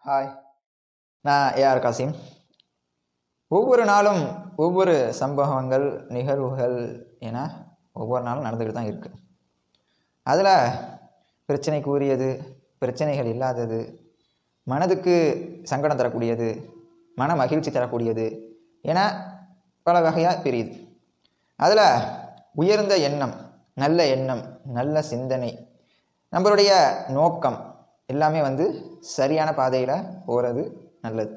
Hi, நான் AR Kasim. ஒவ்வொரு நாளும் ஒவ்வொரு சம்பவங்கள், நிகழ்வுகள் என ஒவ்வொரு நாளும் நடந்துக்கிட்டு தான் இருக்குது. அதில் பிரச்சனைக்குரியது, பிரச்சனைகள் இல்லாதது, மனதுக்கு சங்கடம் தரக்கூடியது, மன மகிழ்ச்சி தரக்கூடியது என பல வகையாக பிரியுது. அதில் உயர்ந்த எண்ணம், நல்ல எண்ணம், நல்ல சிந்தனை, நம்மளுடைய நோக்கம் எல்லாமே சரியான பாதையில் போகிறது நல்லது.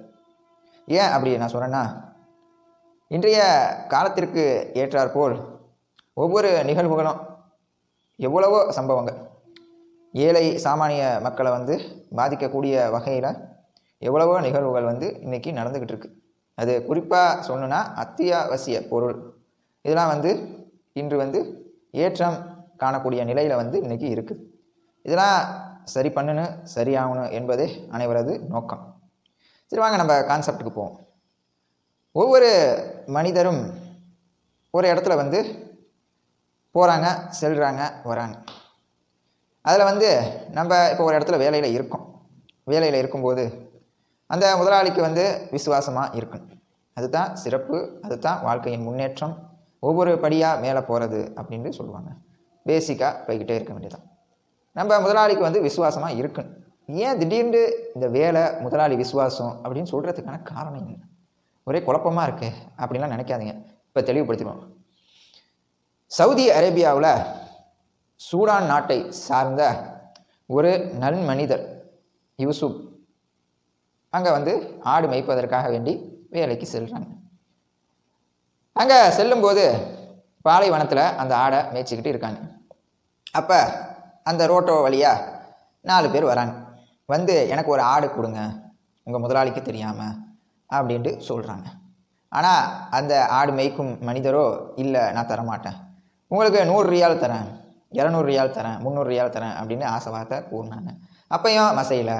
ஏன் அப்படி நான் சொல்கிறேன்னா, இன்றைய காலத்திற்கு ஏற்றாற்போல் ஒவ்வொரு நிகழ்வுகளும் எவ்வளவோ சம்பவங்கள் ஏழை சாமானிய மக்களை பாதிக்கக்கூடிய வகையில் எவ்வளவோ நிகழ்வுகள் இன்றைக்கி நடந்துக்கிட்டு இருக்கு. அது குறிப்பாக சொல்லணுன்னா அத்தியாவசிய பொருள் இதெல்லாம் இன்று ஏற்றம் காணக்கூடிய நிலையில் இன்றைக்கி இருக்குது. இதெல்லாம் சரி பண்ணணும், சரியாகணும் என்பதே அனைவரது நோக்கம். சரி, வாங்க நம்ம கான்செப்டுக்கு போவோம். ஒவ்வொரு மனிதரும் ஒரு இடத்துல போகிறாங்க, செல்கிறாங்க, வராங்க. அதில் நம்ம இப்போ ஒரு இடத்துல வேலையில் இருக்கோம். வேலையில் இருக்கும்போது அந்த முதலாளிக்கு விசுவாசமாக இருக்கணும். அதுதான் சிறப்பு, அதுதான் வாழ்க்கையின் முன்னேற்றம், ஒவ்வொரு படியாக மேலே போகிறது அப்படின்னு சொல்லுவாங்க. பேசிக்காக போய்கிட்டே இருக்க வேண்டியதான். நம்ம முதலாளிக்கு விசுவாசமாக இருக்கணும். ஏன் திடீர்னு இந்த வேலை முதலாளி விசுவாசம் அப்படின்னு சொல்கிறதுக்கான காரணம் என்ன? ஒரே குழப்பமாக இருக்கு அப்படின்லாம் நினைக்காதீங்க. இப்போ தெளிவுபடுத்திடுவோம். சவுதி அரேபியாவில் சூடான் நாட்டை சார்ந்த ஒரு நன்மனிதர் யூசுப் அங்கே ஆடு மேய்ப்பதற்காக வேண்டி வேலைக்கு செல்கிறாங்க. அங்கே செல்லும்போது பாலைவனத்தில் அந்த ஆடை மேய்ச்சிக்கிட்டு இருக்காங்க. அப்போ அந்த ரோட்டோ வழியாக 4 பேர் வராங்க. எனக்கு ஒரு ஆடு கொடுங்க, உங்கள் முதலாளிக்கு தெரியாமல் அப்படின்ட்டு சொல்கிறாங்க. ஆனால் அந்த ஆடு மேய்க்கும் மனிதரோ, இல்லை நான் தரமாட்டேன், உங்களுக்கு 100 ரியால் தரேன், 200 ரியால் தரேன், 300 ரியால் தரேன் அப்படின்னு ஆசை வார்த்தை கூறினாங்க. அப்பையும் மசையில்.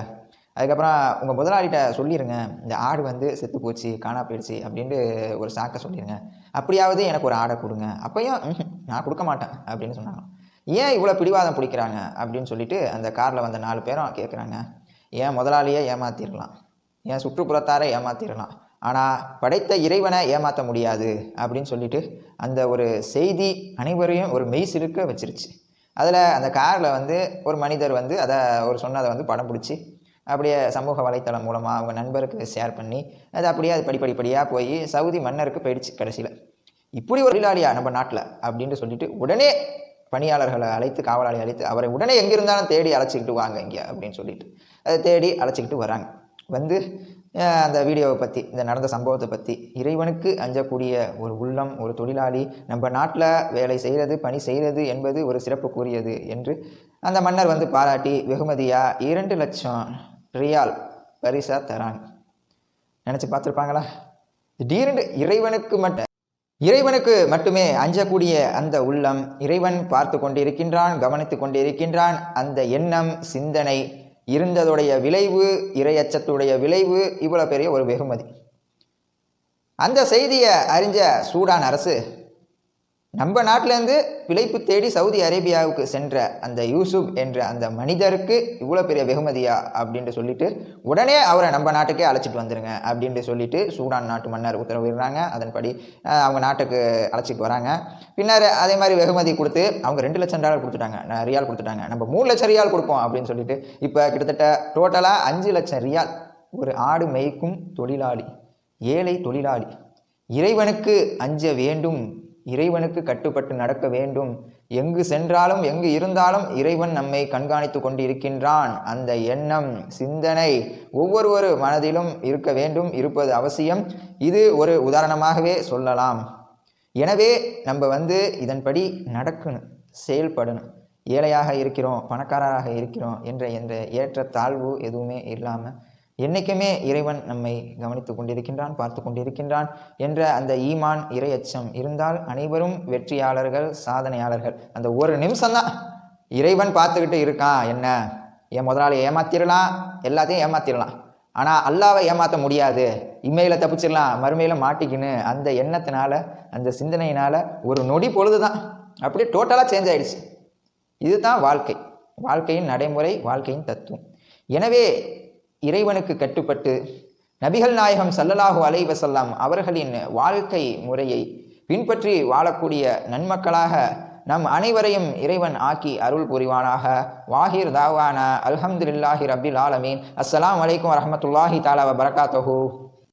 அதுக்கப்புறம் உங்கள் முதலாளிகிட்ட சொல்லிடுங்க, இந்த ஆடு செத்து போச்சு, காணா போயிடுச்சு அப்படின்ட்டு ஒரு சாக்கை சொல்லிடுங்க, அப்படியாவது எனக்கு ஒரு ஆடை கொடுங்க. அப்பையும் நான் கொடுக்க மாட்டேன் அப்படின்னு சொன்னாங்க. ஏன் இவ்வளோ பிடிவாதம் பிடிக்கிறாங்க அப்படின்னு சொல்லிட்டு அந்த காரில் வந்த 4 பேரும் கேட்குறாங்க. ஏன் முதலாளியை ஏமாற்றிடலாம், ஏன் சுற்றுப்புறத்தாரை ஏமாற்றிடலாம், ஆனால் படைத்த இறைவனை ஏமாற்ற முடியாது அப்படின்னு சொல்லிட்டு அந்த ஒரு செய்தி அனைவரையும் ஒரு மெய் சிலுக்க வச்சிருச்சு. அதில் அந்த காரில் ஒரு மனிதர் அதை ஒரு சொன்னதை படம் பிடிச்சி அப்படியே சமூக வலைத்தளம் மூலமாக அவங்க நண்பருக்கு ஷேர் பண்ணி அது அப்படியே அது படிப்படியாக போய் சவுதி மன்னருக்கு போயிடுச்சு. கடைசியில் இப்படி ஒரு தொழிலாளியா நம்ம நாட்டில் அப்படின்ட்டு சொல்லிட்டு உடனே பணியாளர்களை அழைத்து, காவலாளி அழைத்து, அவரை உடனே எங்கே இருந்தாலும் தேடி அழைச்சிக்கிட்டு வாங்க இங்கே அப்படின்னு சொல்லிட்டு அதை தேடி அழைச்சிக்கிட்டு வராங்க. அந்த வீடியோவை பற்றி, இந்த நடந்த சம்பவத்தை பற்றி, இறைவனுக்கு அஞ்சக்கூடிய ஒரு உள்ளம், ஒரு தொழிலாளி நம்ம நாட்டில் வேலை செய்கிறது, பணி செய்கிறது என்பது ஒரு சிறப்புக்குரியது என்று அந்த மன்னர் பாராட்டி வெகுமதியாக 2 லட்சம் ரியால் பரிசாக தராங்க. நினச்சி பார்த்துருப்பாங்களா? திடீர்னு இறைவனுக்கு மட்டுமே அஞ்சக்கூடிய அந்த உள்ளம், இறைவன் பார்த்து கொண்டிருக்கின்றான், கவனித்து கொண்டிருக்கின்றான், அந்த எண்ணம், சிந்தனை இருந்ததுடைய விளைவு, இறையச்சத்துடைய விளைவு இவ்வளோ பெரிய ஒரு வெகுமதி. அந்த செய்தியை அறிஞ்ச சூடான் அரசு நம்ம நாட்டிலேருந்து பிழைப்பு தேடி சவுதி அரேபியாவுக்கு சென்ற அந்த யூசுப் என்ற அந்த மனிதருக்கு இவ்வளோ பெரிய வெகுமதியா அப்படின்ட்டு சொல்லிட்டு உடனே அவரை நம்ம நாட்டுக்கே அழைச்சிட்டு வந்துடுங்க அப்படின்ட்டு சொல்லிட்டு சூடான் நாட்டு மன்னர் உத்தரவிடுறாங்க. அதன்படி அவங்க நாட்டுக்கு அழைச்சிட்டு வராங்க. பின்னர் அதே மாதிரி வெகுமதி கொடுத்து அவங்க 2 லட்சம் டாலர் கொடுத்துட்டாங்க, ரியால் கொடுத்துட்டாங்க. நம்ம 3 லட்சம் ரியால் கொடுப்போம் அப்படின்னு சொல்லிட்டு இப்போ கிட்டத்தட்ட டோட்டலாக 5 லட்சம் ரியால் ஒரு ஆடு மேய்க்கும் தொழிலாளி, ஏழை தொழிலாளி. இறைவனுக்கு அஞ்ச வேண்டும், இறைவனுக்கு கட்டுப்பட்டு நடக்க வேண்டும், எங்கு சென்றாலும் எங்கு இருந்தாலும் இறைவன் நம்மை கண்காணித்து கொண்டு இருக்கின்றான். அந்த எண்ணம், சிந்தனை ஒவ்வொரு மனதிலும் இருக்க வேண்டும், இருப்பது அவசியம். இது ஒரு உதாரணமாகவே சொல்லலாம். எனவே நம்ம இதன்படி நடக்கணும், செயல்படணும். ஏழையாக இருக்கிறோம், பணக்காரராக இருக்கிறோம் என்ற ஏற்ற தாழ்வு எதுவுமே இல்லாமல் என்றைக்குமே இறைவன் நம்மை கவனித்து கொண்டிருக்கின்றான், பார்த்து கொண்டிருக்கின்றான் என்ற அந்த ஈமான், இறை அச்சம் இருந்தால் அனைவரும் வெற்றியாளர்கள், சாதனையாளர்கள். அந்த ஒரு நிமிஷம்தான் இறைவன் பார்த்துக்கிட்டு இருக்கான். என்ன, என் முதலாளி ஏமாத்திடலாம், எல்லாத்தையும் ஏமாத்திடலாம், ஆனால் அல்லாவை ஏமாற்ற முடியாது, இம்மையில் தப்பிச்சிடலாம், மறுமையில் மாட்டிக்கின்னு அந்த எண்ணத்தினால, அந்த சிந்தனையினால் ஒரு நொடி பொழுது தான் அப்படியே டோட்டலாக சேஞ்ச் ஆகிடுச்சு. இதுதான் வாழ்க்கை, வாழ்க்கையின் நடைமுறை, வாழ்க்கையின் தத்துவம். எனவே இறைவனுக்கு கட்டுப்பட்டு நபிகள் நாயகம் ஸல்லல்லாஹு அலைஹி வஸல்லம் அவர்களின் வாழ்க்கை முறையை பின்பற்றி வாழக்கூடிய நன்மக்களாக நம் அனைவரையும் இறைவன் ஆக்கி அருள் புரிவானாக. வாஹிர் தாவானா அல்ஹம்துலில்லாஹி ரப்பில் ஆலமீன். அஸ்ஸலாமு அலைக்கும் வரஹ்மத்துல்லாஹி தஆலா வபரகாத்துஹு.